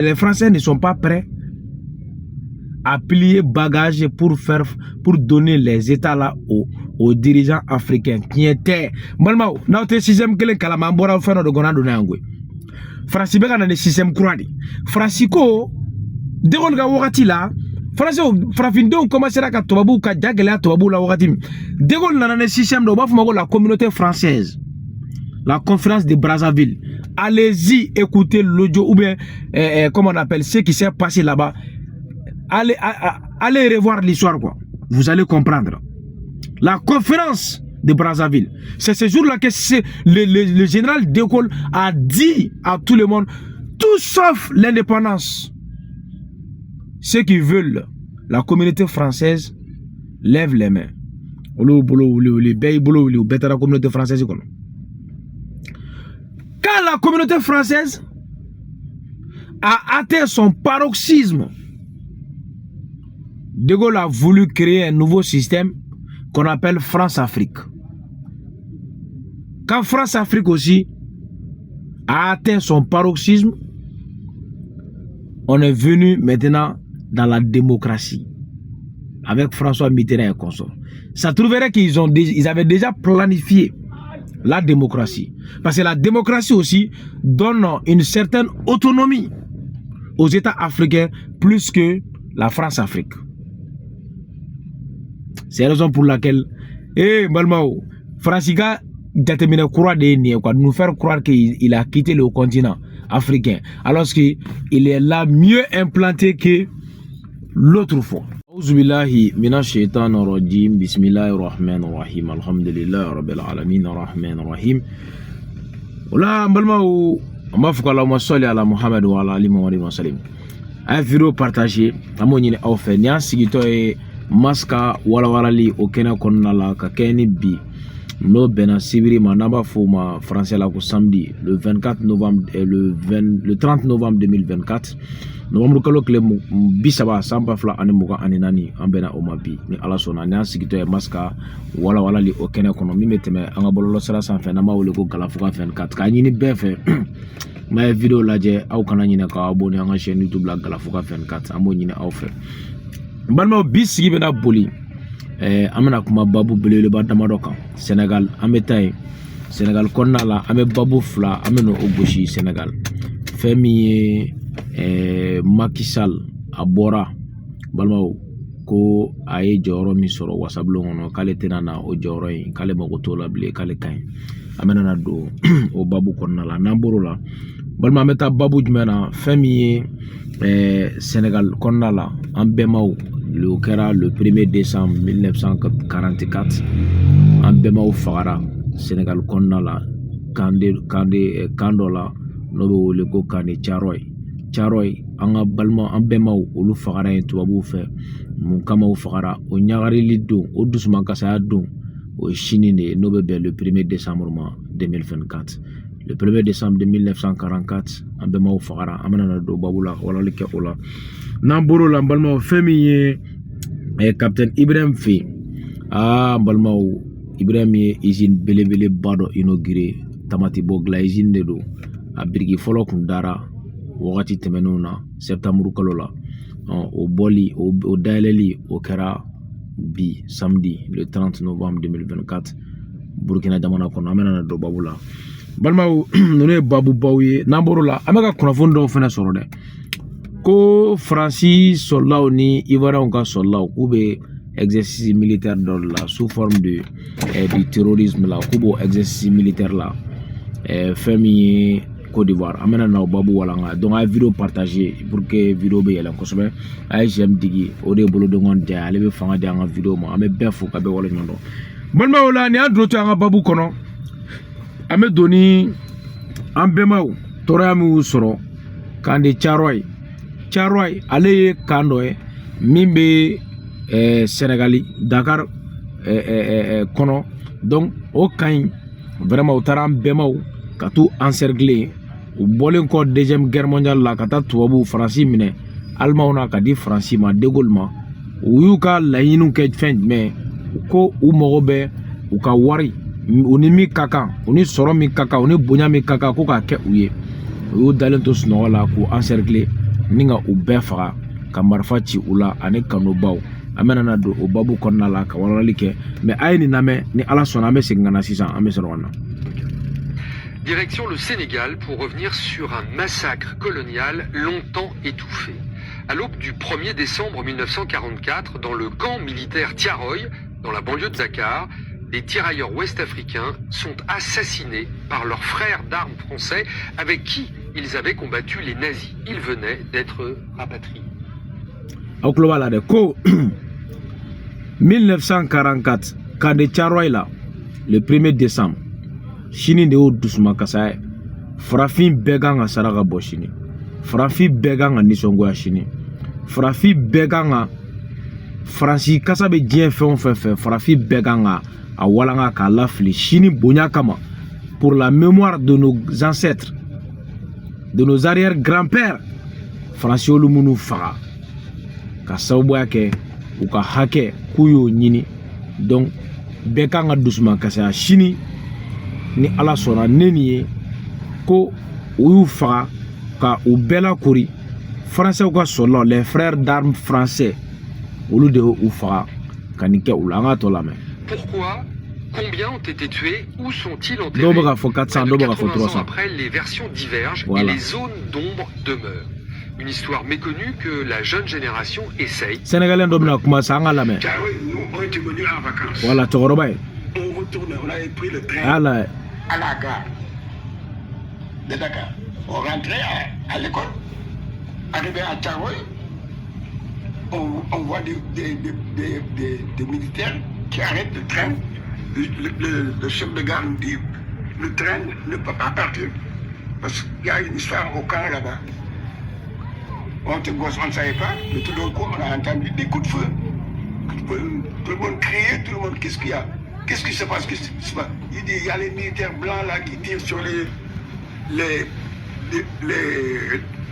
Les Français ne sont pas prêts à plier bagage pour donner les États là aux dirigeants africains qui étaient malma na te système kelen kalama mbora fano de gonando na ngwe France be kana ne système kuradi France ko de gon ga wakati la France frafindo commencer ka tobabu ka jagela tobabu la wakati de gon na ne système do ba fuma ko la communauté française, la conférence de Brazzaville. Allez-y écouter l'audio ou bien comment on appelle ce qui s'est passé là-bas. Allez revoir l'histoire, quoi. Vous allez comprendre. La conférence de Brazzaville, c'est ce jour-là que le général de Gaulle a dit à tout le monde, tout sauf l'indépendance. Ceux qui veulent la communauté française lèvent les mains. La communauté française. Quand la communauté française a atteint son paroxysme, De Gaulle a voulu créer un nouveau système qu'on appelle France-Afrique. Quand France-Afrique aussi a atteint son paroxysme, on est venu maintenant dans la démocratie avec François Mitterrand et consorts. Ça trouverait qu'ils avaient déjà planifié la démocratie. Parce que la démocratie aussi donne une certaine autonomie aux États africains plus que la France-Afrique. C'est la raison pour laquelle, Balmao, Franciska détermine croire nous faire croire qu'il a quitté le continent africain, alors qu'il est là mieux implanté que l'autre fois. Auzubillahi minash shaitanir rajim, bismillahir rahmanir rahim, alhamdulillahi rabbil alamin, arrahmanir rahim. Ola Balmao, Allahumma salli ala Muhammad wa ala ali Muhammad wa sallim. Un vidéo partagé, amoni au fait, nya sigito e maska wala o kena konna la ka keni bi no bena sibiri manaba fuma français la ko samedi le 24 novembre et le 30 novembre 2024 novembre kalo kle bisaba samba fla anemuga anenani ambena o mabi ni ala sona nya sigito e maska wala li o kena kono mi meteme anga bololo sala san fe na mawle ko galafuka 24 ka nyini befe ma vidéo laje au kana nyina ka abonné anga chaîne YouTube la galafuka 24 amo nyina au fe balma bisigi bena boli amena kuma babu belele ba damadoka Sénégal ametay Sénégal konna la ame babu fla ameno ogoshi Sénégal femi Macky Sall abora balma ko aye joro mi soro wasablo ngono kale tenana o joro yi kale mako tola ble kale kay amena na do o babu konna la namboro la balma meta babu jumena femi Sénégal konna la ambemaw le 1er décembre 1944 ambemaw fagara Sénégal konna la kando la nobe le ko kane charoy anga balma ambemaw olu fagara en tubabu fe mun kama fagara o nyagari lido o dusuma kasa do o chinine nobe be le 1er décembre 2024 le 1er décembre 1944 ambemaw fagara amana do babula wala like ola namboro la balma femi capitaine Ibrahim Fi balma Ibrahim usine belebele bado inauguré tamati bogla usine de do a birgi folo kundara wakati temenona septembre kalola o boli o daileli o kera bi samedi le 30 novembre 2024 Burkina jamana kono amena do babula balma none babu bawye namboro la amaka kunafon do fena soro de ko Francis soldat ni Ivoiriens ka soldat ou be exercice militaire dans la sous forme de du terrorisme la kubo exercice militaire la famille Côte d'Ivoire amena na babu walanga donc a vidéo partagé pour que vidéo be yela kosobe ay j'aime digi o de bolo de ngonde ale be fanga de nga vidéo mo ame befo ka be wala nyondo balma wala ni andro to nga babu kono ame doni ambemaw toramu soro kande charoy ale kando mimbe Sénégali Dakar kono donc au kain vraiment au taram bemaw katu encercler ou bolen ko deuxième guerre mondiale la kata tubabu France mine almauna kadi France ma De Gaulle ma uyuka la yinu ke fin mais ko u mogobe u ka wari oni mi kaka oni soro mi kaka oni bonya mi kaka ko ka ke uye u dalen to sno la ko encercler ninga u bɛɛ faga ka marifa ci u la ani kanubaw an bɛna na don o babu kɔnɔna la ka walali kɛ mais a ye nin lamɛn ni Ala sɔnna an bɛ segin ka na sisan an bɛ sɔrɔ ka na. Direction le Sénégal pour revenir sur un massacre colonial longtemps étouffé. À l'aube du 1er décembre 1944, dans le camp militaire Tiaroy, dans la banlieue de Dakar, des tirailleurs ouest-africains sont assassinés par leurs frères d'armes français avec qui ils avaient combattu les nazis. Ils venaient d'être rapatriés. Au global, 1944, quand de Tiaroy là, le 1er décembre, Chini de haut doucement Kasaye, Frafin Beganga Saraga Boshini, Frafi Beganga Nisongoya Chini, Frafi Beganga, Francis Kasabe Dien fait, Frafi Beganga, à Walanga Kalafli, Chini Bonyakama, pour la mémoire de nos ancêtres, de nos arrière-grands-pères, Francis Olumunu Fara, Kasaboyake, ou Kahake, Kuyo Nini, donc Beganga doucement Kasaya Chini. Ni Ala sɔnna neni ye ko u y'u faga ka u bɛɛ lakori français ka soldat les frères d'armes français olu de y'u faga ka nin kɛ u la an ka tɔ lamɛn. Pourquoi? Combien ont été tués? Où sont-ils enterrés? Dɔw bɛ ka fɔ 400 dɔw bɛ ka fɔ 80 ans 300. après, les versions divergent Voilà. et les zones d'ombre demeurent. Une histoire méconnue que la jeune génération essaye. Sénégalais dɔ bɛna kuma sa an ka lamɛn. Nous, on était venus en vacances. Voilà cɛkɔrɔba ye. On retournait, on avait pris le train A y'a à la gare de Dakar. On rentrait à l'école. Arrivé à Tiaroy, on voit des militaires qui arrêtent le train. Le chef de gare nous dit le train ne peut pas partir parce qu'il y a une histoire au camp là-bas. On était gosses, on ne savait pas, mais tout d'un coup, on a entendu des coups de feu. Tout le monde criait, tout le monde, qu'est-ce qu'il y a? Qu'est-ce qui se passe? Il dit, il y a les militaires blancs là qui tirent sur les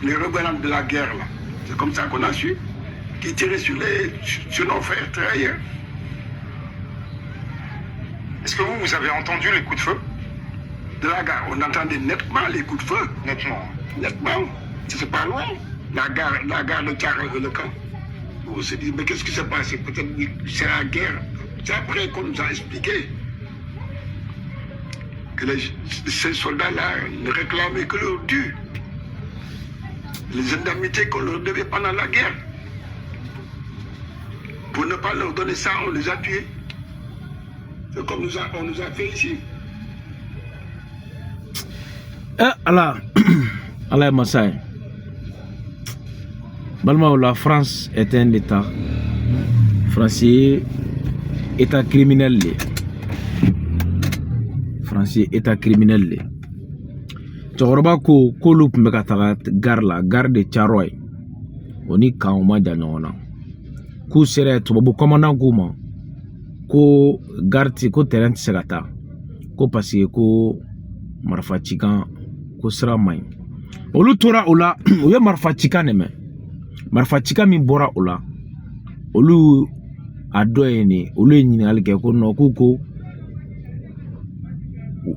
rebelles de la guerre là. C'est comme ça qu'on a su. Qui tiraient sur nos frères tirailleurs. Est-ce que vous avez entendu les coups de feu? De la gare, on entendait nettement les coups de feu. Nettement. Nettement. C'est pas loin. La gare de Tiaroy et le camp. On s'est dit, mais qu'est-ce qui s'est passé? Peut-être que c'est la guerre. C'est après qu'on nous a expliqué que ces soldats-là ne réclamaient que leur dû. Les indemnités qu'on leur devait pendant la guerre. Pour ne pas leur donner ça, on les a tués. C'est comme on nous a fait ici. Allah Allah Massaï. Balma, la France est un État français. État criminel. Français, État criminel. Tchoroba ko loup mekataga gare de Tiaroy. Oni kauma janona. Ku sere tubabu commandant kuma. Ko garde ko terrain segata. Ko parce ko marfa chikan ko sera may. Olu tora ola, oye marfa chikan neme. Marfa chikan mi bora ola. Olu adoyeni ole nyingal ke ko no ko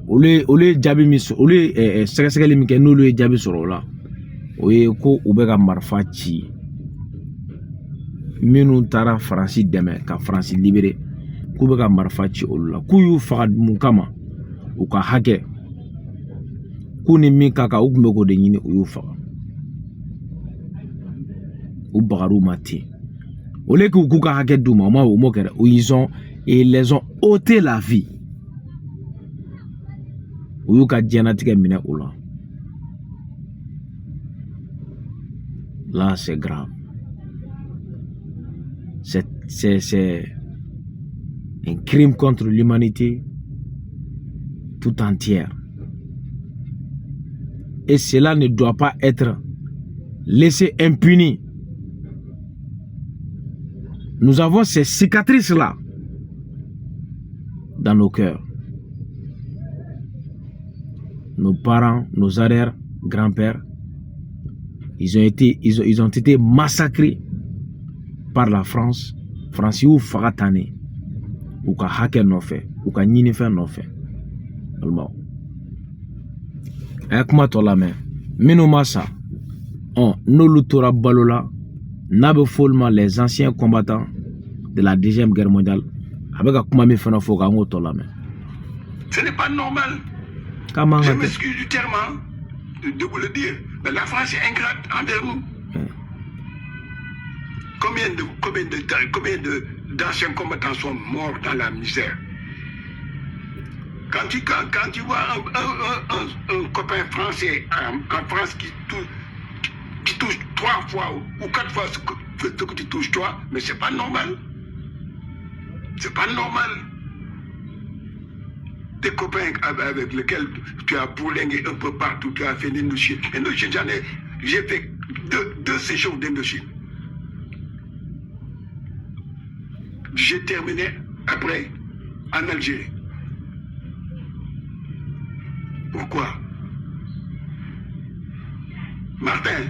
ole jabi mi ole segasegeli mi ke no ole jabi soro la oye ko ubega marfa ci minu tara France deme ka France libéré ko bega marfa ci olla ku yu fagad mun kama u ka hake ku ni mi kaka u kumbe ko de nyini u yu faga u bagaru mati. Au lieu que vous avez ils les ont ôté la vie. Là, c'est grave. C'est un crime contre l'humanité tout entière. Et cela ne doit pas être laissé impuni. Nous avons ces cicatrices-là dans nos cœurs. Nos parents, nos arrière-grands-pères, ils ont été massacrés par la France. France ou Faratane, ou ka hacker no fait, ou ka nini fait no fait. Avec moi, toi la main. Mino massa. n'olu tora balola n'a be follement les anciens combattants de la deuxième guerre mondiale avec a kuma mi fana fo ka ngo to la mais ce n'est pas normal. Comment je m'excuse du terme de vous le dire, mais la France est ingrate envers nous. Combien d'anciens combattants sont morts dans la misère? Quand tu vois un copain français en France qui touche 3 fois ou 4 fois ce que tu touches toi, mais c'est pas normal. C'est pas normal. Des copains avec lesquels tu as bourlingué un peu partout, tu as fait l'Indochine. L'Indochine, j'ai fait deux séjours d'Indochine. J'ai terminé après en Algérie. Pourquoi? Martin,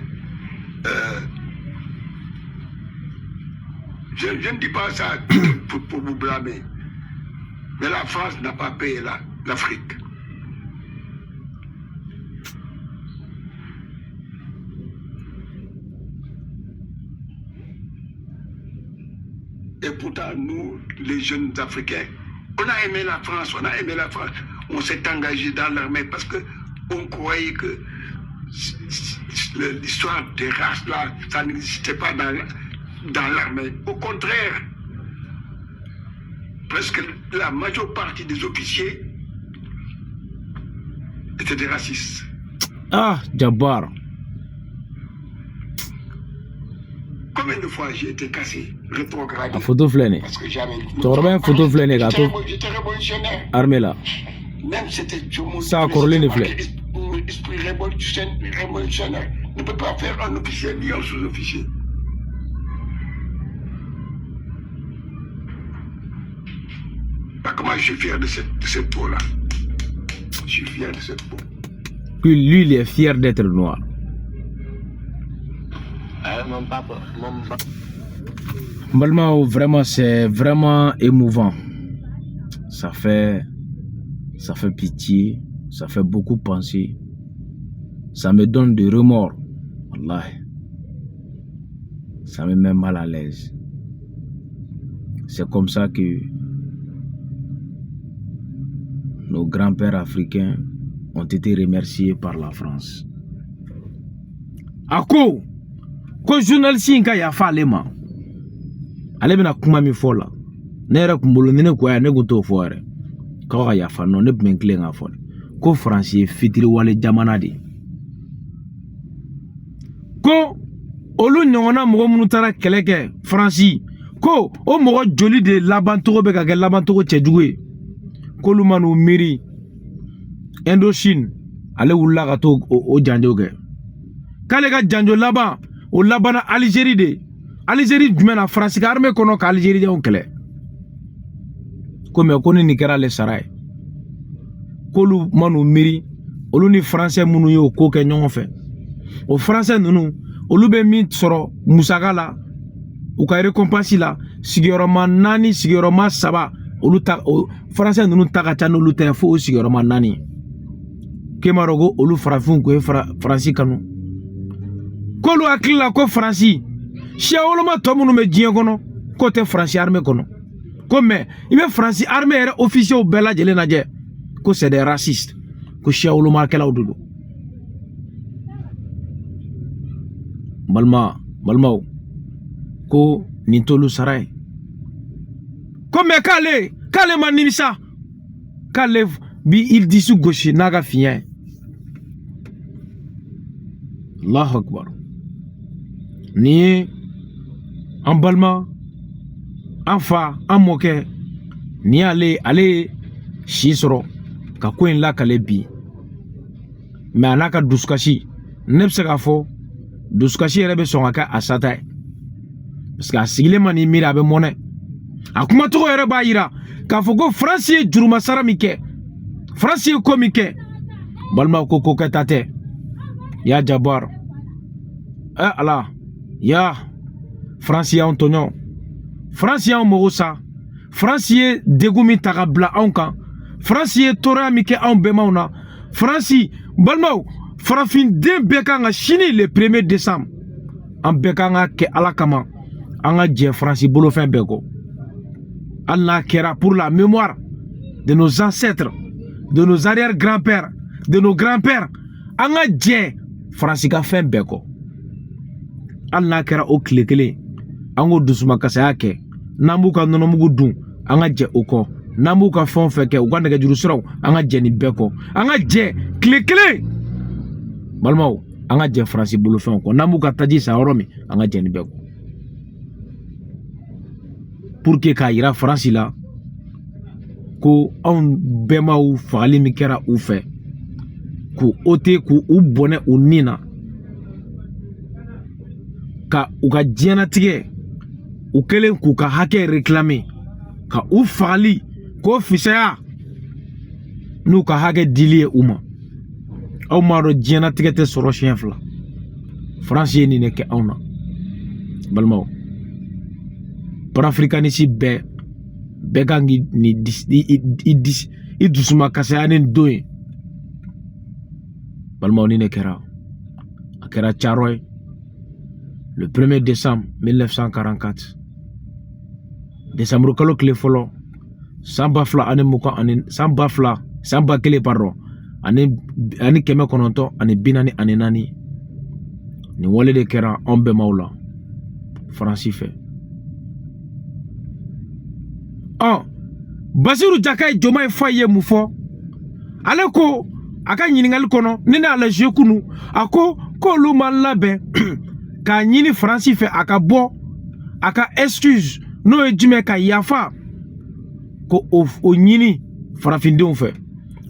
je ne dis pas ça pour vous blâmer, mais la France n'a pas payé l'Afrique. Et pourtant, nous, les jeunes Africains, on a aimé la France, on s'est engagé dans l'armée parce qu'on croyait que l'histoire des races là, ça n'existait pas dans l'armée. Au contraire, presque la majeure partie des officiers étaient des racistes. Ah, Jabbar. Combien de fois j'ai été cassé, rétrogradé? La photo flânée. Parce que j'avais Tu aurais une photo flânée, gâteau. J'étais révolutionnaire. Armée là. Même c'était Ça a corrélé les flèches. Esprit révolutionnaire ne peut pas faire un officier ni un sous-officier. Bah, comment je suis fier de cette peau-là. Je suis fier de cette peau. Lui, il est fier d'être noir. Mon papa. Malma, vraiment, c'est vraiment émouvant. Ça fait pitié, ça fait beaucoup penser. Ça me donne du remords. Wallah. Ça me met mal à l'aise. C'est comme ça que nos grands-pères africains ont été remerciés par la France. Ako, ko journaliste inka ya fa lema. Ale bena kuma mi fola. Nera kumbolo nene ko ya ne go to foare. Ko ya fa no ne ben klenga fo. Ko français fitiri wale jamana de. Ko olu nyongona mogo munu tara keleke France ko o mogo joli de labantogo be ka ke labantogo chejuwe. Ko lu manu miri Indochine ale wula ka to o janjo ke. Kale ka janjo laba o labana Algérie de. Algérie jumena France ka armée kono ka Algérie de on kele. Ko me ko ni kera le saray. Ko lu manu miri olu ni français munu yo ko ke nyongo fe. O français nunu olu be min soro musaka la u ka récompense la sigiyɔrɔma 4 sigiyɔrɔma 3 olu ta français nunu ta ka ca n'olu ta fo o sigiyɔrɔma 4 kemarogo olu farafin ko France kanu kolu hakili la ko France siya woloma tɔ minnu bɛ diɲɛ kɔnɔ ko tɛ France armée kɔnɔ ko mais i bɛ France armée yɛrɛ officiers bɛɛ lajɛlen lajɛ ko c'est des racistes ko siya wolomakɛlaw de don. Balmaw ko nin tolu saray ko mais k'ale ma nimisa k'ale bi il disu gosi n'a ka fiɲɛ. Allahu akbar. Ni ye an balima an fa an mɔkɛ ni ale si sɔrɔ ka ko in lakale bi mais a n'a ka dusukasi ne bɛ se k'a fɔ dusukasi yɛrɛ bɛ sɔn ka kɛ a sata ye parce que a sigilen ma ni miiri a bɛ mɔnɛ a kumacogo yɛrɛ b'a yira k'a fɔ ko France ye jurumasara min kɛ France ye ko min kɛ balima ko kɛta tɛ ya Jabbar ala ya France y'anw tɔɲɔ France y'anw mago sa France ye degun min ta ka bila anw kan France ye tɔɔrɔya min kɛ anw bɛnbaw na France balimaw farafinden bɛɛ kan ka sini le 1er décembre an bɛɛ kan ka kɛ ala kama an ka jɛ Faransi bolofɛn bɛɛ kɔ. Hali n'a kɛra pour la mémoire de nos ancêtres, de nos arrière-grands-pères, de nos grands-pères, an ka jɛ Faransi ka fɛn bɛɛ kɔ. Hali n'a kɛra o tile kelen an k'o dusumakasaya kɛ, n'an b'u ka nɔnɔmugu dun an ka jɛ o kɔ, n'an b'u ka fɛn o fɛn kɛ u ka nɛgɛjuru siraw an ka jɛ nin bɛɛ kɔ, an ka jɛ tile kelen balimaw an ka jɛ Faransi bolofɛnw kɔ, n'an b'u ka taji san yɔrɔ min an ka jɛ nin bɛɛ kɔ, pour que k'a yira Faransi la ko anw bɛnbaw fagali min kɛra u fɛ k'u ôter k'u bɔnɛ u nin na ka u ka diɲɛnatigɛ u kelen k'u ka hakɛ réclamer ka u fagali k'o fisaya n'u ka hakɛ dili ye u ma. Aw m'a dɔn diɲɛnatigɛ tɛ sɔrɔ siɲɛ fila. Faransi ye nin de kɛ anw na balimaw. Panafricaniste bɛɛ kan k'i dusumakasaya ni don ye balimaw. Nin de kɛra a kɛra Caro ye le 1er décembre 1944 décembre kalo tile fɔlɔ san 2000 ani 1944 nin wale de kɛra anw bɛnbaw la Faransi fɛ. Bassirou Diomaye Diomaye Faye ye mun fɔ ale ko a ka ɲininkali kɔnɔ ni ne ala joué kunu a ko k'olu ma labɛn k'a ɲini Faransi fɛ a ka bɔ a ka excuse n'o ye jumɛn ka yafa ko o ɲini farafindenw fɛ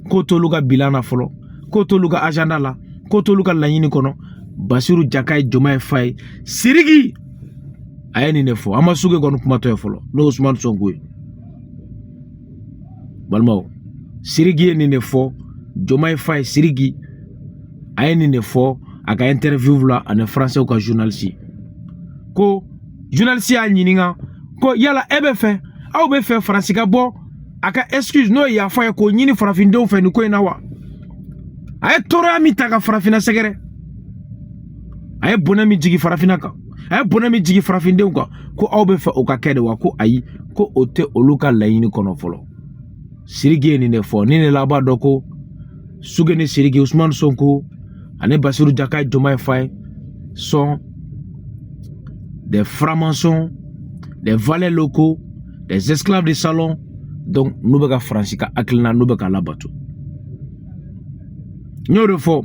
k'o t'olu ka bilan na fɔlɔ, k'o t'olu ka agenda la, k'o t'olu ka laɲini kɔnɔ. Bassirou Diomaye Faye Siriki a ye nin de fɔ, an ma suge kɔni kumatɔ ye fɔlɔ n'o Ousmane Sonko ye balimaw. Siriki ye nin de fɔ, Diomaye Faye Siriki a ye nin de fɔ a ka interview la ani français ka journaliste ko journaliste y'a ɲininka ko yala e bɛ fɛ aw bɛ fɛ Faransi ka bɔ a ka excuse n'o ye yafa ye k'o ɲini farafindenw fɛ nin ko in na wa? A ye tɔɔrɔya min ta ka farafina sɛgɛrɛ, a ye bonɛ min jigi farafina kan, a ye bonɛ min jigi farafindenw kan ko aw bɛ fɛ o ka kɛ de wa? Ko ayi, ko o tɛ olu ka laɲini kɔnɔ fɔlɔ. Siriki ye nin de fɔ, ni ne la b'a dɔn ko Sugeni Siriki, Ousmane Sonko ani Bassirou Diomaye Faye sont des francs-maçons, des valets locaux, des esclaves de salon. Donc nous bɛ ka Faransi ka hakilina nous bɛ ka labato. N y'o de fɔ,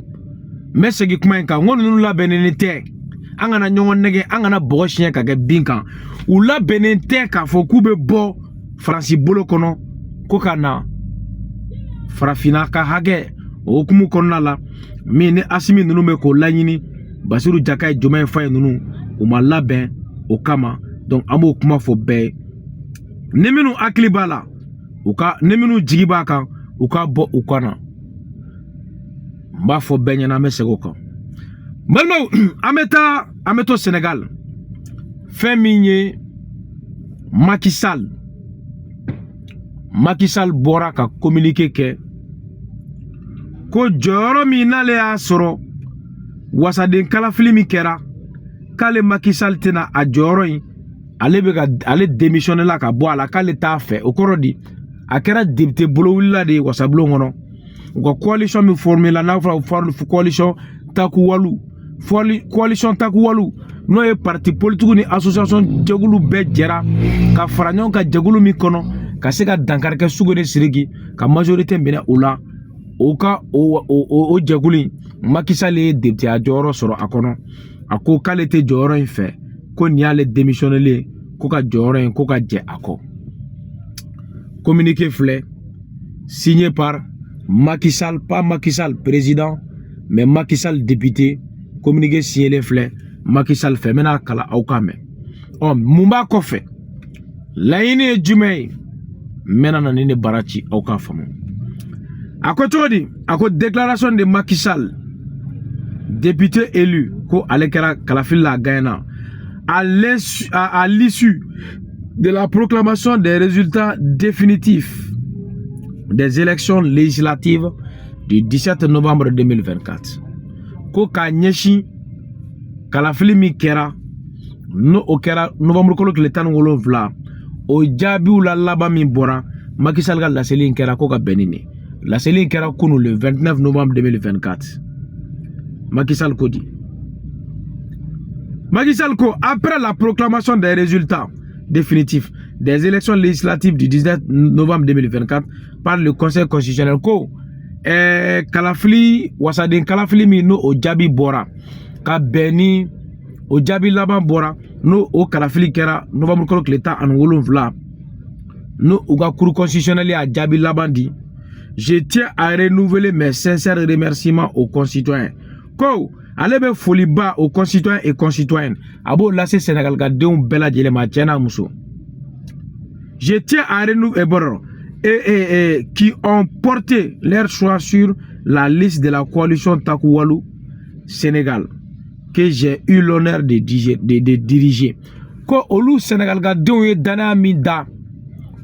n bɛ segin kuma in kan, n ko ninnu labɛnnen tɛ an kana ɲɔgɔn nɛgɛ, an kana bɔgɔ siɲɛ ka kɛ bin kan. U labɛnnen tɛ k'a fɔ k'u bɛ bɔ Faransi bolo kɔnɔ ko ka na farafina ka hakɛ o hukumu kɔnɔna la min ni Asimi ninnu bɛ k'o laɲini, Bassirou Diomaye Faye ninnu u ma labɛn o kama. Donc an b'o kuma fɔ bɛɛ ye, ni minnu hakili b'a la ni minnu jigi b'a kan u ka bɔ u kan na. N b'a fɔ bɛɛ ɲɛna, an bɛ segin o kan balimaw. An bɛ to Sénégal, fɛn min ye Macky Sall bɔra ka communiqué kɛ ko jɔyɔrɔ min n'ale y'a sɔrɔ wasaden kalafili min kɛra k'ale Macky Sall tɛna a jɔyɔrɔ in ale démissionné la ka bɔ a la, k'ale t'a fɛ. O kɔrɔ di a kɛra député bolowulila de ye wasabulon kɔnɔ. U ka coalition min formé la n'a fɔra coalition Takuwalu n'o ye parti politique ni association jɛkulu bɛɛ jɛra ka fara ɲɔgɔn kan jɛkulu min kɔnɔ ka se ka dankari kɛ Sugeni Siriki ka majorité minɛ o la. O jɛkulu in Macky Sall ye député a jɔyɔrɔ sɔrɔ a kɔnɔ. A ko k'ale tɛ jɔyɔrɔ in fɛ, ko nin y'ale démissionné ko ka jɔyɔrɔ in ko ka jɛ a kɔ. Communiqué filɛ signé par Macky Sall, pas Macky Sall président mais Macky Sall député. Communiqué signé filɛ Macky Sall fɛ, n bɛna kala aw kan mɛn. Mun b'a kɔfɛ? Laɲini ye jumɛn ye? N bɛna na nin de baara ci aw k'a faamu. A ko cogo di? A ko déclaration de Macky Sall, député élu, ko ale kɛra kalafili la gagné à l'issue de la proclamation des résultats définitifs des élections législatives du 17 novembre 2024. ko ka ɲɛsin kalafili min kɛra no o kɛra novembre kalo tile 17 o jaabiw la laban min bɔra Macky Sall ka laseli in kɛra ko ka bɛn ni nin laseli in kɛra kunu le 29 novembre 2024 Macky Sall ko di Macky Sall ko après la proclamation des résultats définitifs des élections législatives du 19 novembre 2024 par le Conseil constitutionnel ko kalafili wasaden kalafili min no o jaabi bɔra ka bɛn ni o jaabi laban bɔra no o kalafili kɛra novembre kalo tile 17 no u ka cour constitutionnel a jaabi laban di. Je tiens à renouveler mes sincères remerciements aux concitoyens. Ko ale be foli ba aux concitoyens et concitoyennes abo lase Sénégal ka denw bɛɛ lajɛlen ma cɛ n'a muso. Je tiens à renouveler qui ont porté leur choix sur la liste de la coalition Taku Wallu Sénégal que j'ai eu l'honneur de diriger. Ko olu Sénégal ka denw ye danaya min da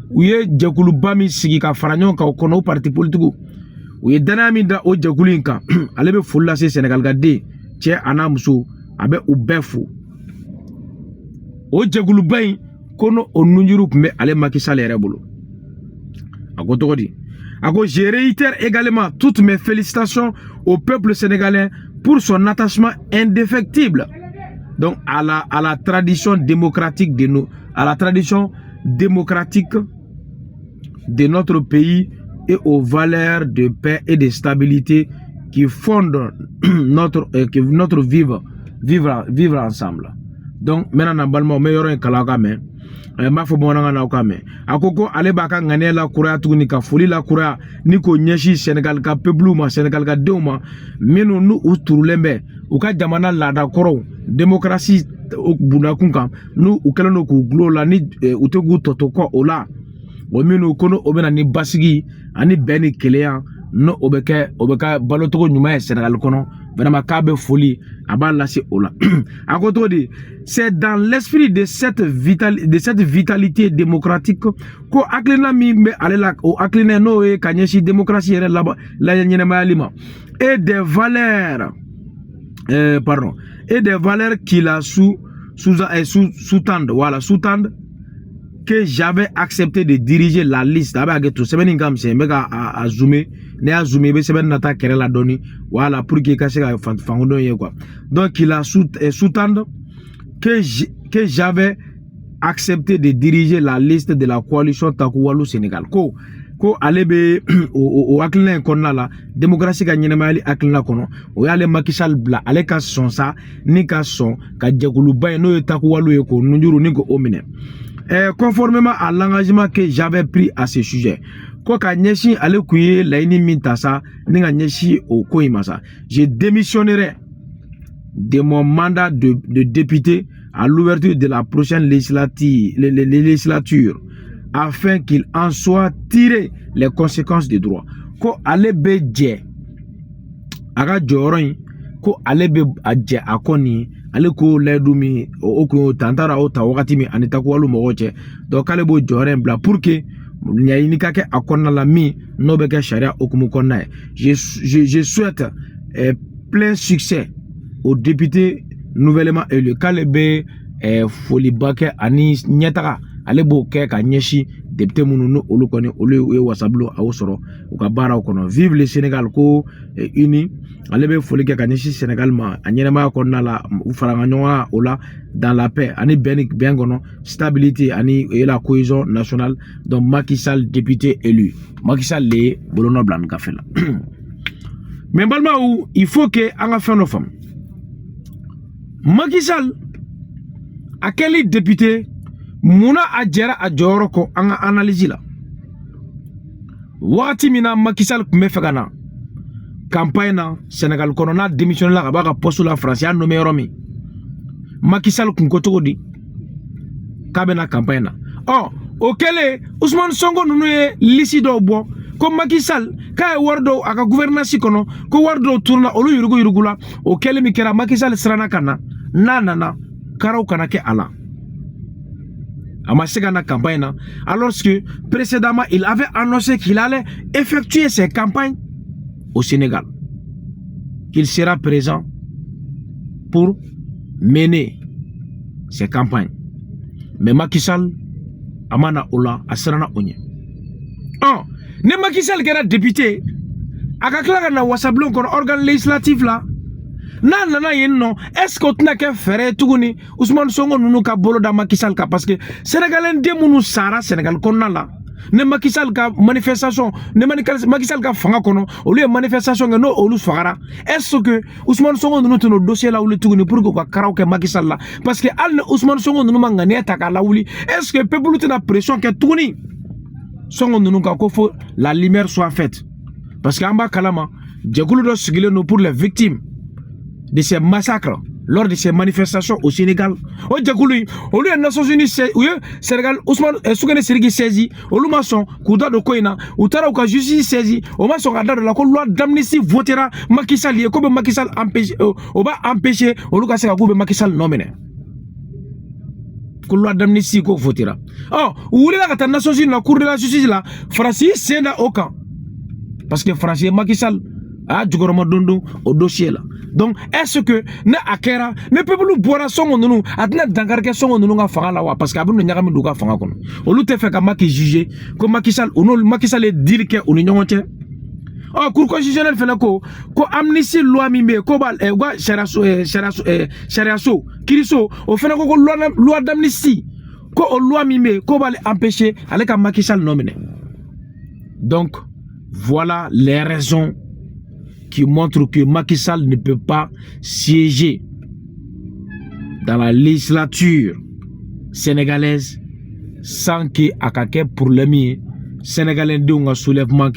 u ye jɛkuluba min sigi ka fara ɲɔgɔn kan o kɔnɔ o parti politique u ye danaya min da o jɛkulu in kan ale be foli lase Sénégal ka den cɛ a n'a muso a bɛ u bɛɛ fo o jɛkuluba in ko no o nunjuru tun bɛ ale Macky Sall yɛrɛ bolo a ko tɔgɔ di a ko je réitère également toutes mes félicitations au peuple sénégalais pour son attachement indéfectible donc à la tradition démocratique à la tradition démocratique de notre pays et aux valeurs de paix et de stabilité qui fondent notre vivre ensemble. Donc maintenant balma me yoro en kala ka men ma fo bona na ka men akoko ale ba ka ngane la kura tuguni ka foli la kura ni ko nyeshi Sénégal ka peuple ma Sénégal ka deuma minu nu uturulembe u ka jamana la da koro démocratie buna kunka nu u kelano ku glola ni utegu totoko ola o minu kono obena ni basigi ani beni keleya no obeka balotogo nyuma Sénégal kono vraiment kabe folie aba lasi ola à côté de c'est dans l'esprit de cette vitalité démocratique ko aklina mi me alela o aklina no e kanyeshi démocratie la nyema lima et des valeurs qui la sous-tendent voilà sous-tendent que j'avais accepté de diriger la liste avec tout semaine ngam c'est mega à zoomer ne a zoomé be semaine nata kere la doni voilà pour que casse ka fangodo ye quoi donc il a sous-tendent que j'avais accepté de diriger la liste de la coalition Taku Wallu Sénégal ko alebe o aklina konna la démocratie ka nyema ali aklina kono o yale Macky Sall bla ale ka son sa ni ka son ka jekulu bay no Taku Wallu ye ko nunjuru ni ko omine conformément à l'engagement que j'avais pris à ce sujet, je démissionnerai de mon mandat de député à l'ouverture de la prochaine législature afin qu'il en soit tiré les conséquences du droit. Ko alebe dje aga joron ko alebe adje akoni ale ko ledumi o ko tantara o ta wakati mi anita ko walu mo che donc ale bo joren bla pour que nyayini ka ke akonna la mi no be ke sharia okumu konna je souhaite plein succès au député nouvellement élu kalebe folibake ani nyetaka ale bo ke ka nyeshi député munu no olukoni olu e wasablo awsoro o ka bara kono vive le Sénégal ko uni ale be foli ke ka nyeshi Sénégal ma anyema ko na la faranga nyoa ola dans la paix ani ben gono stabilité ani et la cohésion nationale donc Macky Sall député élu Macky Sall le bolono blan ka fela mais balma ou il faut que anga fa no fam Macky Sall a quel député muna ajera ajoro ko anga analyse la wati mina Macky Sall me fegana campagne na Sénégal kono na démission la ba ka poste la France ya nommé romi Macky Sall kun ko togodi kabena campagne na okele Ousmane Sonko nunu ye lisi do bo ko Macky Sall ka wardo aka gouvernance kono ko wardo tourna olu yurugula okele mi kera Macky Sall srana kana nana karaw kana ke ala Amasegana campagne alors que précédemment il avait annoncé qu'il allait effectuer ses campagnes au Sénégal, qu'il sera présent pour mener ses campagnes. Mais Macky Sall, Amana Ola, Asrana Onye. Oh, ne Macky Sall qui est député, Akakla na wasablon kon organe législatif là. Nana yenno, est-ce qu'on n'a qu'à faire tout ni Ousmane Sonko nous ka bolo da Macky Sall ka parce que Sénégalais demunu sara Sénégal konna là. Ne Macky Sall ka manifestation, ne Macky Sall ka fanga kono, au lieu manifestation no olu fagara. Est-ce que Ousmane Sonko nous no dossier là ou le tout ni pour que karaoke Macky Sall là parce que al Ousmane Sonko nous mangane ataka là ouli. Est-ce que peuple tena pression que tout ni Sonko nous ka ko faut la lumière soit faite. Parce qu'en kalama, Djekulu do sigile no pour les victimes de ces massacres lors de ces manifestations au Sénégal. O Djekulu, au lieu des Nations Unies, Sénégal, Ousmane Sougane Sirigi saisi, au Lumason, Kouda de Koina, ou Tara ou justice saisi, au Mason Radar de la loi d'amnistie votera Macky Sall, et comme Macky Sall empêché, au bas empêché, au Lucas Segakou Macky Sall nominé. Loi d'amnistie ko votera. Oh, ou les Nations Unies, la Cour de la justice là, Francis, c'est là au camp. Parce que Français Macky Sall a du dondo au dossier là. Donc est-ce que ne akera ne peut plus boire son nous atna dangarke son nous nga fanga là parce que abou nyagami duka fanga kono. Olu te fait ka Macky juger ko Macky Sall Macky Sall dire que on nyonte. Oh cour constitutionnel fait ko amnistie loi mimbe ko bal wa charaso kiriso o fait ko loi d'amnistie ko loi mimbe ko bal empêcher avec Macky Sall nominé. Donc voilà les raisons qui montrent que Macky Sall ne peut pas siéger dans la législature sénégalaise sans qu'il y ait pour le mieux sénégalais d'un soulèvement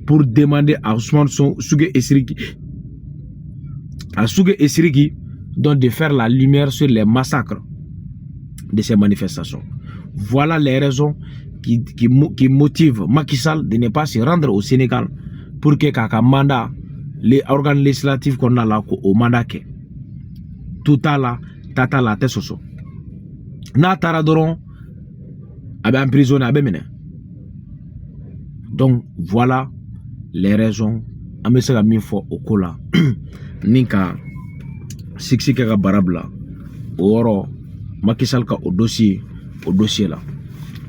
pour demander à Ousmane Sonko Esriki donc de faire la lumière sur les massacres de ces manifestations. Voilà les raisons qui motive Macky Sall de ne pas se rendre au Sénégal pour que Kaka mandat les organes législatifs qu'on a là au mandat que tout à la tata la tesoso na taradoron abe emprisonné abe mené. Donc voilà les raisons amesaka mi fo okola ninka siksi ka barabla oro Macky Sall ka au dossier là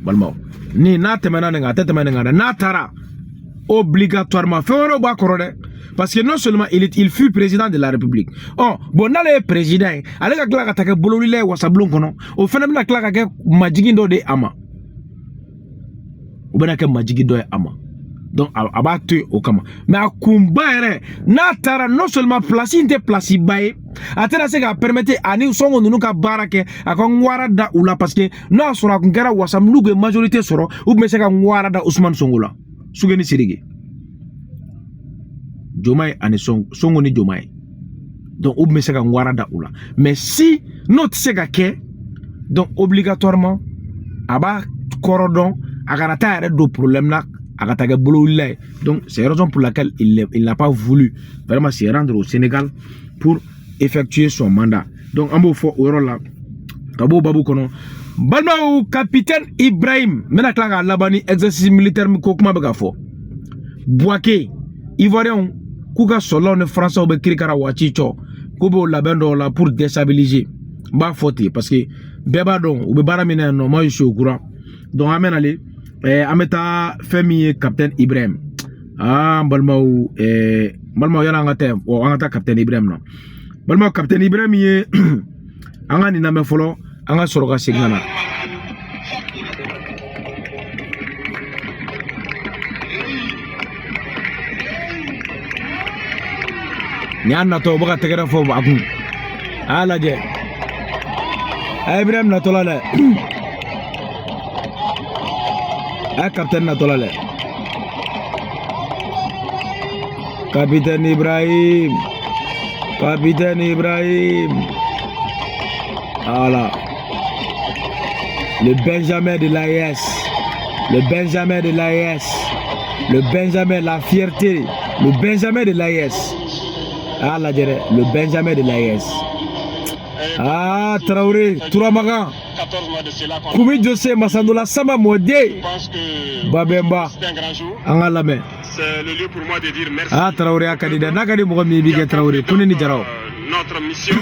balma ni na temena nga tetemena na tara obligatoirement faire ba korode parce que non seulement il fut président de la République. Oh bon n'allez président allez ka kla ka take bololile wasablon kono o fena na kla ka ke majigindo de ama o bena ke majigindo e ama donc abattu au kama mais a kumba na tara non seulement place inte place baye atena se ka permettre ani songo nunu ka barake akon ngwara da ula parce que no sura ngara wasam lugue majorité soro ou me se ka ngwara da Ousmane Sonko la sugeni sirigi Jomai ani songo ni Jomai donc ou me se ka ngwara da ula mais si not se ka ke donc obligatoirement aba korodon agarata ere do problème là. Donc c'est la raison pour laquelle il n'a pas voulu vraiment se rendre au Sénégal pour effectuer son mandat. Donc en beau fort là Kabo Babou Kono Balma capitaine Ibrahim mena klanga labani exercice militaire mi ko kuma bega fo Boaké Ivoirien kuka solo ne français obe kirikara wachicho kubo labendo là pour déstabiliser ba faute parce que beba don obe baramine no moi je suis au courant. Donc amène aller ameta femi capitaine Ibrahim balmau yana ngate o ngata capitaine Ibrahim no balmau capitaine Ibrahim ye anga ni na me folo anga soroga signana ni anna to baka tegera fo agun ala je Ibrahim na tolale capitaine Natolale capitaine Ibrahim voilà le Benjamin de l'AES le Benjamin la fierté le Benjamin de l'AES le Benjamin de l'AES Traoré Touramaga 14 mois de cela. Koumi Jose Massandola Sama Modé Babemba Angalame. C'est le lieu pour moi de dire merci. Traoré Akadida Nakadi Mogomi Bige Traoré Kunini Jarao notre mission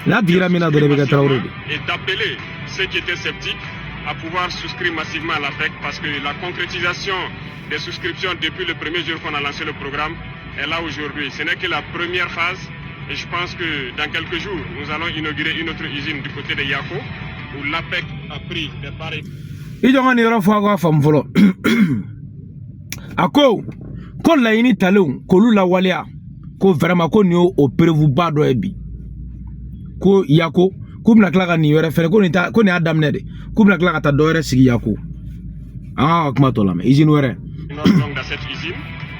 La Biramina de Rebecca Traoré. est d'appeler ceux qui étaient sceptiques à pouvoir souscrire massivement à l'APEC parce que la concrétisation des souscriptions depuis le premier jour qu'on a lancé le programme est là aujourd'hui. Ce n'est que la première phase et je pense que dans quelques jours, nous allons inaugurer une autre usine du côté de Yako où l'APEC a pris des parts. Il y a un fois femme volo. Ako, quand la ini talon, kolu la walia, ko vraiment ko ni o prévu ba do ebi. Ko Yako, ko na klaka ni yore fere ko ni adam ne de. Ko na klaka ta do yore sigi Yako. Ah, kuma to la me. Usine wore. Donc dans cette usine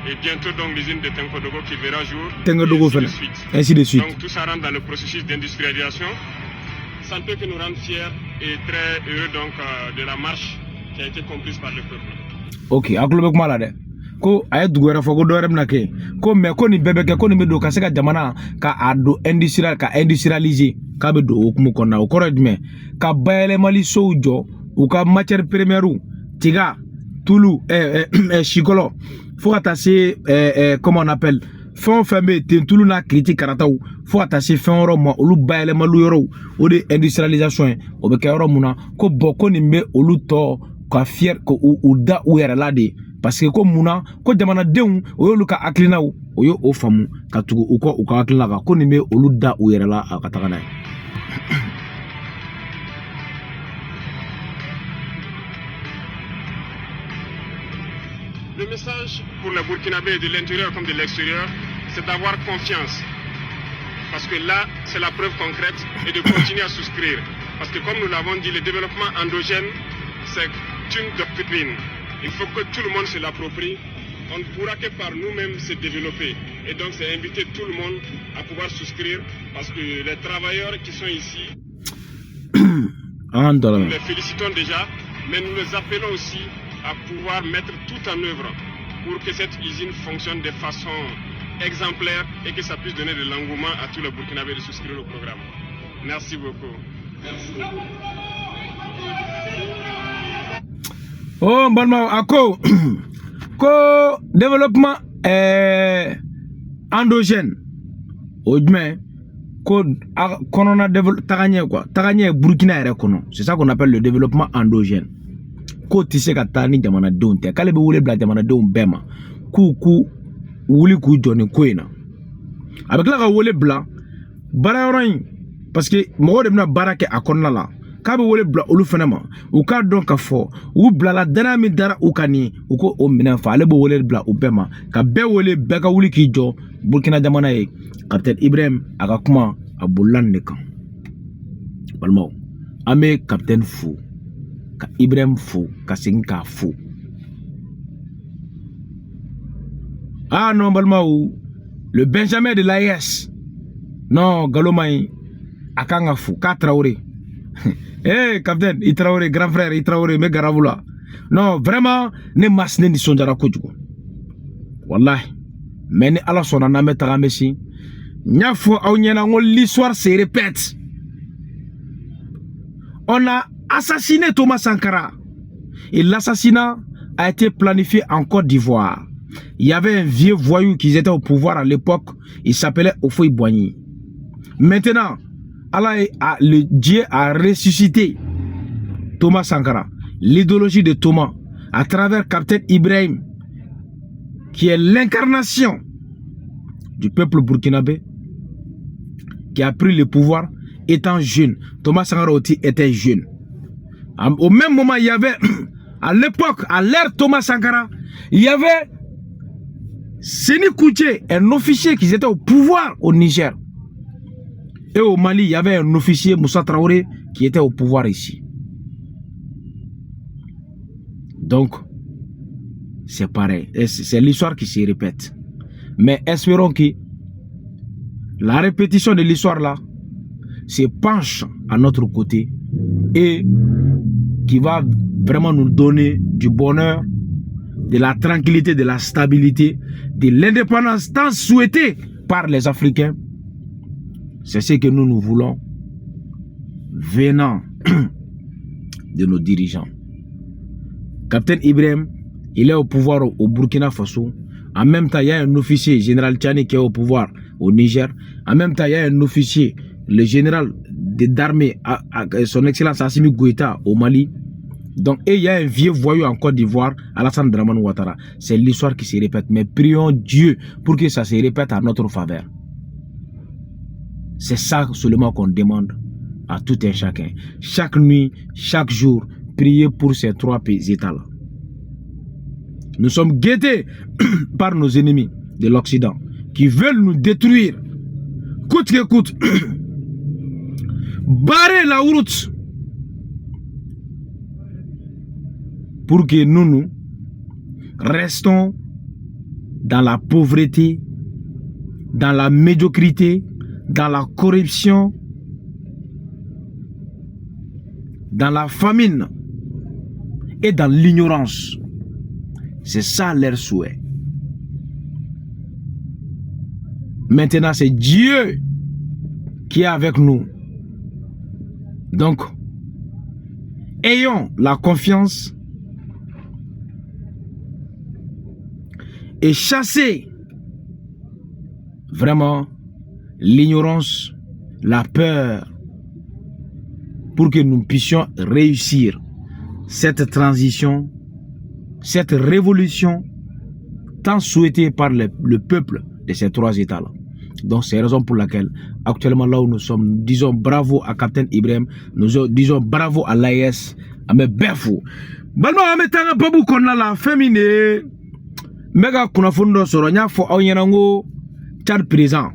et bientôt donc l'usine de Tenkodogo qui verra jour. Tenkodogo fait ainsi de suite. Donc tout ça rentre dans le processus d'industrialisation. Ça ne peut que nous rendre fiers et très heureux donc de la marche qui a été comprise par le peuple. Ok, aklo be mala de. Ko ay dugora fogo do rem na ke. Ko me ko ni bebe ke ko ni medo ka se ka jamana ka ado industrial ka industrialiser ka be do okumu konna o correct me ka bayele mali sojo ou ka matière première tiga Toulou, Chigolo, faut attacher, comment on appelle, fin fermé, Toulou na critique karataou, faut attacher fin romo, ou l'ou baile malou ou de industrialisation, ou be kairo muna, ko boko ni me ou l'ou to, ko fier, ko ou da ou yere lade, parce que ko muna, ko jamana deun, ou yo luka aklina ou yo o famu, katugu ou ko aklina ka, ko ni me ou l'ou da ou yere la akatakana. Le message pour les Burkinabés de l'intérieur comme de l'extérieur, c'est d'avoir confiance. Parce que là, c'est la preuve concrète et de continuer à souscrire. Parce que comme nous l'avons dit, le développement endogène, c'est une doctrine. Il faut que tout le monde se l'approprie. On ne pourra que par nous-mêmes se développer. Et donc, c'est inviter tout le monde à pouvoir souscrire. Parce que les travailleurs qui sont ici, nous les félicitons déjà, mais nous les appelons aussi à pouvoir mettre tout en œuvre pour que cette usine fonctionne de façon exemplaire et que ça puisse donner de l'engouement à tous les Burkinabés de souscrire au programme. Merci beaucoup. Oh, bon, ako, ko développement endogène. Ojme, ko konona taganie quoi, taganie Burkina ere kono. C'est ça qu'on appelle le développement endogène. Ko tise ka tani jamana donte kale be wule bla jamana don bema ku wuli ku joni koina avec la ka wule bla bara yorin parce que mo de na barake akonna la ka be wule bla olu fenema u ka don ka fo u bla la dana mi dara u kani u ko o mina fa ale be wule bla u bema ka be wule be ka wuli ki jo Burkina jamana e Capitaine Ibrahim aka kuma abulan ne kan balmo ame Capitaine Fou ka Ibrahim Fou, ka Sinka Fou. Ah non, Balmaou, le Benjamin de l'AIS. Non, Galomai, Akanga Fou, ka Traoré. Eh, capitaine, il Traoré, grand frère, il Traoré, mais Garavula. Non, vraiment, ne masne ni sonjara kojugo. Wallahi, mais ne ala sona na metara messi. Nyafo au nyena l'histoire se répète. On a assassiné Thomas Sankara. Et l'assassinat a été planifié en Côte d'Ivoire. Il y avait un vieux voyou qui était au pouvoir à l'époque. Il s'appelait Ofoy Boigny. Maintenant, Dieu a ressuscité Thomas Sankara. L'idéologie de Thomas à travers Capitaine Ibrahim, qui est l'incarnation du peuple burkinabé, qui a pris le pouvoir étant jeune. Thomas Sankara aussi était jeune. Au même moment, il y avait, à l'époque, à l'ère Thomas Sankara, il y avait Séni Kouché, un officier qui était au pouvoir au Niger. Et au Mali, il y avait un officier, Moussa Traoré, qui était au pouvoir ici. Donc, c'est pareil. C'est l'histoire qui se répète. Mais espérons que la répétition de l'histoire là se penche à notre côté et qui va vraiment nous donner du bonheur, de la tranquillité, de la stabilité, de l'indépendance tant souhaitée par les Africains. C'est ce que nous voulons venant de nos dirigeants. Capitaine Ibrahim, il est au pouvoir au Burkina Faso. En même temps, il y a un officier, général Tchani, qui est au pouvoir au Niger. En même temps, il y a un officier, le général d'armée, son excellence Assimi Goïta au Mali. Donc, et il y a un vieux voyou en Côte d'Ivoire, Alassane Dramane Ouattara. C'est l'histoire qui se répète. Mais prions Dieu pour que ça se répète à notre faveur. C'est ça seulement qu'on demande à tout un chacun. Chaque nuit, chaque jour, priez pour ces 3 États-là. Nous sommes guettés par nos ennemis de l'Occident qui veulent nous détruire. Coûte que coûte. Barrer la route pour que nous restons dans la pauvreté, dans la médiocrité, dans la corruption, dans la famine et dans l'ignorance. C'est ça leur souhait. Maintenant, c'est Dieu qui est avec nous. Donc, ayons la confiance et chasser vraiment l'ignorance, la peur, pour que nous puissions réussir cette transition, cette révolution tant souhaitée par le peuple de ces 3 États-là. Donc c'est la raison pour laquelle actuellement là où nous sommes, nous disons bravo à Captain Ibrahim, nous disons bravo à l'AES, à mes berfou. Balma ametanga babu konna la féminin. Mega kunafundo soro nya fo awnyanango Tchad présent.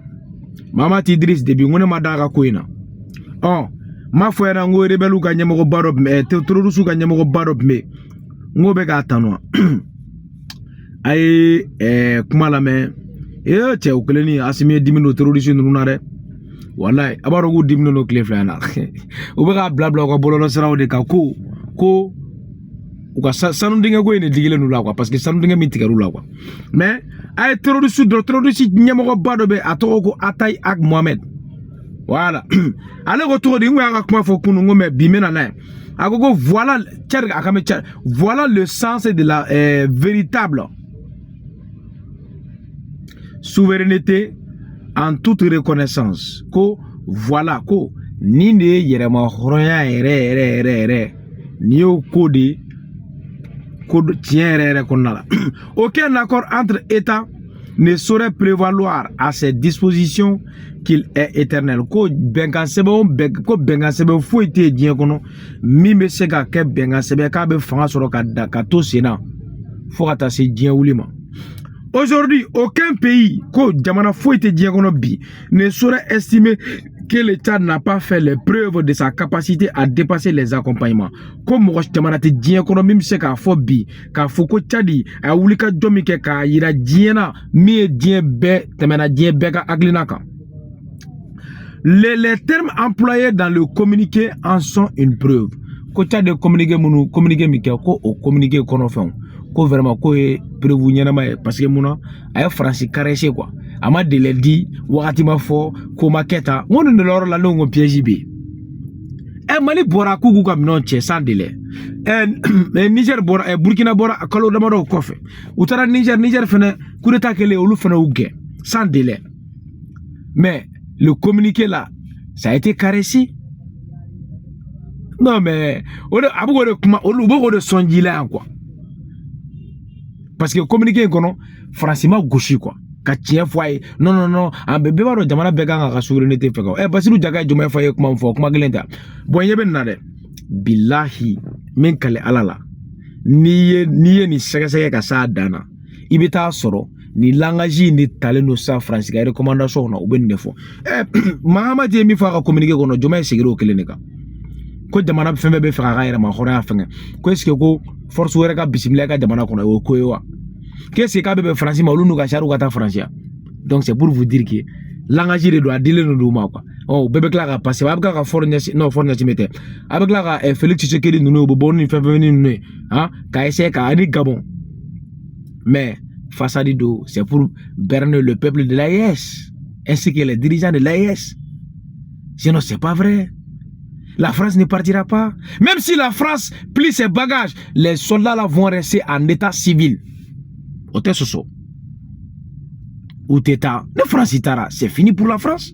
Mama Tidris debi ngone madaga koina. Oh, ma fo yana ngo rebelu ka nyamo barob me te trodusu ka nyamo barob me. Ngo be ka tanwa. Ay kuma la me che ukleni asimi dimino trodusu nunare. Wallahi abaro go dimino no clef la na. O be ka blabla ko bolo no saraw de ka ko ou sanu dinga go ene digile nu la quoi parce que sanu dinga mi tigaru la quoi mais ay terroriste nyamo bado be atoko ko atay ak Mohamed voilà ale go to di ngwa kuma fo kunu ngome bimena na agogo voilà voilà le sens de la véritable souveraineté en toute reconnaissance ko voilà ko ninde yerema horoya ere ni o kodi aucun accord entre États ne saurait prévaloir à ces dispositions qu'il est éternel. Ko bengansebe fo ite dien kono mi me se ka ke bengansebe ka be fanga soro ka to sena fo ka ta se dien wulima. Aujourd'hui, aucun pays ko jamana fo ite dien kono bi ne saurait estimer que l'État n'a pas fait les preuves de sa capacité à dépasser les accompagnements. Comme Jamana te dien kono mim se ka fo bi ka fo ko Tchadi a wulika jomi ke ka yira diena mi dien be temena dien be ka aglinaka. Les termes employés dans le communiqué en sont une preuve. Ko Tchadi communiqué munu communiqué mi ke ko o communiqué kono fen ko vraiment ko e preuve nyana parce que muna ay français caressé quoi. Ama de le dit wakati ma fo ko maketa ngone ne loro la longo piège bi Mali bora kugu ka minon che sans délai Niger bora Burkina bora kalo damaro kofe utara Niger fene coup d'état kele olu fene uge sans délai mais le communiqué là ça a été caressé. Non mais olu abugo de kuma olu bogo de sonjila quoi parce que communiqué kono franchement gauche quoi. Kachien foye non en bébé baro jamana bega nga souveraineté feko basiru jaga juma foye kuma fo kuma gelenta bon yebe na de billahi min kale alala niye ni sege ka sa dana ibita soro ni langage ni tale no sa France ga recommandation na oben defo mahama je mi fa ka communiquer kono juma segiro kelenika ko jamana fembe be fa ga yere ma khora fenge ko est-ce que ko force were ka bismillah ka jamana kono o koyewa. Qu'est-ce que Kabebe français ma lunu gacharu gata français. Donc c'est pour vous dire que langage de doit dire no duma quoi. Oh bébé klara passer avec la fornesse non fornesse mete. Avec la Félix Tshisekedi nous boni fait venir nous hein ka essayer ka ani Gabon. Mais face à Dido c'est pour berner le peuple de l'AES ainsi que les dirigeants de l'AES. Sinon c'est pas vrai. La France ne partira pas. Même si la France plie ses bagages, les soldats là vont rester en état civil. ou Teta, ne France Itara, c'est fini pour la France.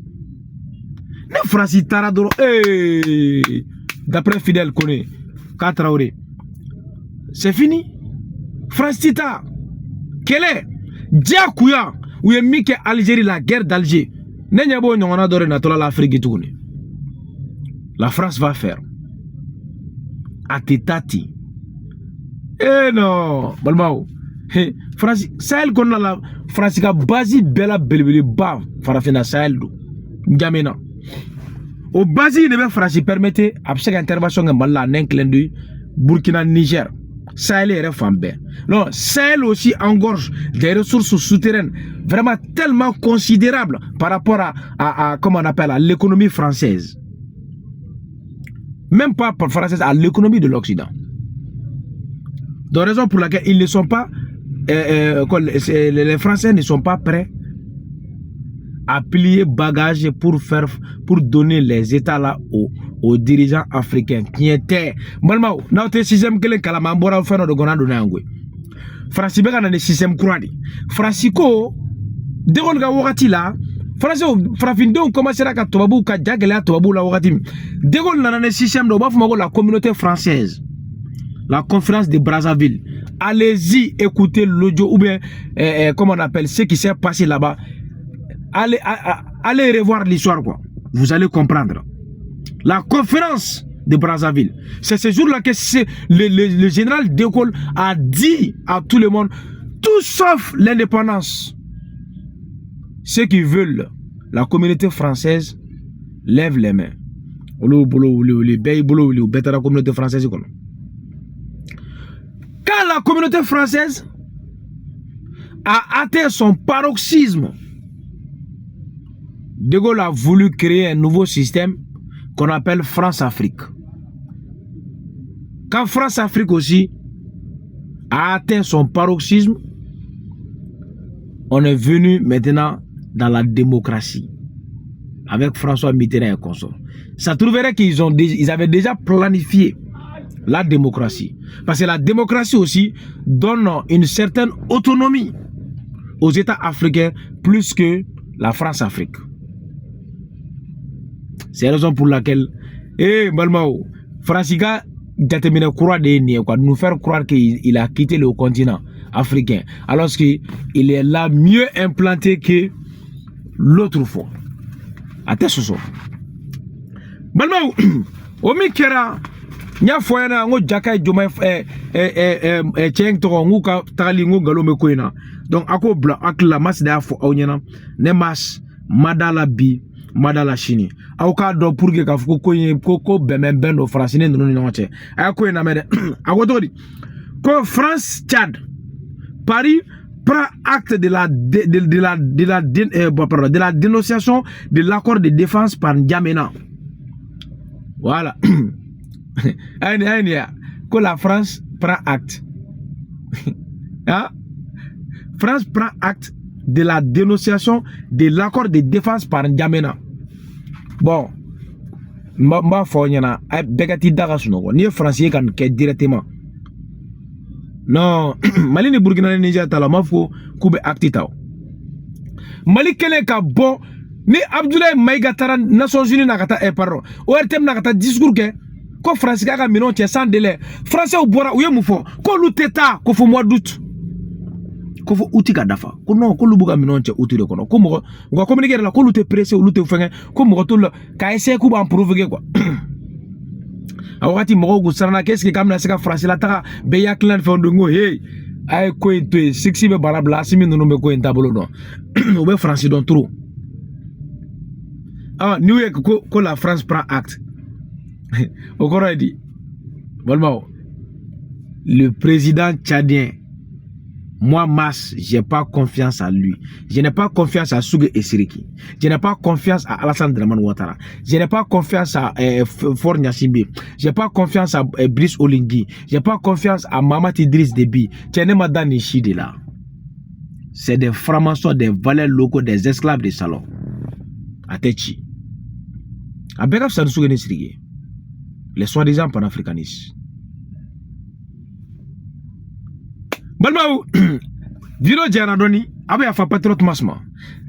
Ne France Itara, d'après Fidel Koné, Katraoré, c'est fini. France Tita, quel est Diakouya, ou est mis que Algérie, la guerre d'Alger, n'yabo n'on a doré natola l'Afrique et tout. La France va faire. Atetati. Eh non, Balmao. France, Sahel qu'on a la France ka basi bela belbele ba farafina Sahel do. Ngamena. Au basi ne be France permettre absek intervention ngambala n'enclin de Burkina Niger. Sahel est refambé. Non, Sahel aussi engorge des ressources souterraines vraiment tellement considérables par rapport à comment on appelle l'économie française. Même pas française, à l'économie de l'Occident. Donc raison pour laquelle ils ne sont pas les Français ne sont pas prêts à plier bagages pour donner les États là aux dirigeants africains qui étaient malma na te système que les kalamambora fait de gona donner angwe France be kana le système croadi France ko de gol ga wakati la France frafindo commencer à tobabu ka jagela tobabu la wakati de gol na le système do ba fuma la communauté française. La conférence de Brazzaville. Allez-y écouter l'audio ou bien, comment on appelle, ce qui s'est passé là-bas. Allez revoir l'histoire, quoi. Vous allez comprendre. La conférence de Brazzaville. C'est ce jour-là que le général de Gaulle a dit à tout le monde, tout sauf l'indépendance. Ceux qui veulent la communauté française lèvent les mains. La communauté française. Quand la communauté française a atteint son paroxysme, De Gaulle a voulu créer un nouveau système qu'on appelle France-Afrique. Quand France-Afrique aussi a atteint son paroxysme, on est venu maintenant dans la démocratie avec François Mitterrand et consorts. Ça trouverait qu'ils avaient déjà planifié la démocratie. Parce que la démocratie aussi donne une certaine autonomie aux États africains plus que la France-Afrique. C'est la raison pour laquelle, Balmao, Franciska Djatemina croit nous faire croire qu'il a quitté le continent africain, alors qu'il est là mieux implanté que l'autre fois. Attention ce soir. Balmao, Omikera. Nya foyana ngo jakai joma cheng to ngo ka tali ngo galo me koina donc ako bla akla mas da fo awnyana ne mas madala bi madala chini aw ka do pour que ka fo ko bemen bendo France ne no nyote ay ko na mede ako tori ko France Tchad Paris prend acte de la dénonciation de l'accord de défense par N'Djamena. Voilà. Que la France prend acte. Hein? France prend acte de la dénonciation de l'accord de défense par N'Djamena. Bon, ma fournina, begati dagasuno, ni français kan ke directement. Non, Mali ni Burkina Niger tala mafo kube acte tao. Mali kele ka bon ni Abdoulaye Maïga Taran Nations Unies nakata pardon. ORTM nakata discours ke ko France ka minon tie sans délai. Français ou bora ou yemufo ko luteta ko fo mois d'août. Ko fo outi ka dafa. Ko non ko lubuga minon tie outi de kono. Ko mo ko communiquer la ko luté pressé ou luté fengen ko mo to ka essayer ko ba provoquer quoi. Awati mo go sarana qu'est-ce que kamna seka France la ta be yaklan fondongo hey ay ko to 6 be barabla simi no me ko entabolo non. Ou be France don trop. Ah, New York ko la France prend acte. Encore dit, le président tchadien, moi, Mas, j'ai pas confiance à lui. Je n'ai pas confiance à Sougue Esiriki. Je n'ai pas confiance à Alassane Draman Ouattara. Je n'ai pas confiance à Faure Gnassingbé. Je n'ai pas confiance à Brice Oligui. Je n'ai pas confiance à Mamat Idriss Déby. Tchenemada Nishide là. C'est des francs-maçons, des valets locaux, des esclaves de salon. Atechi. Abegaf Sansougue Esiriki. Les soi-disant panafricanistes. Balmaou, Viro Djanadoni, abe ya fa patriote masma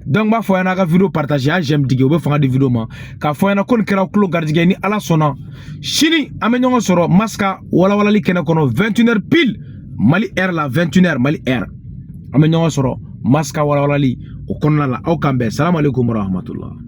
donc ba fo yana ka vidéo partager j'aime diguer o be fanga de vidéo ma ka fo yana kon kera klo gardige ni ala sona chini ame nyongo soro maska wala wala li kena kono 21h pile Mali air la 21h Mali air ame nyongo soro maska wala wala li o konna la o kambe salam alaikum wa rahmatullah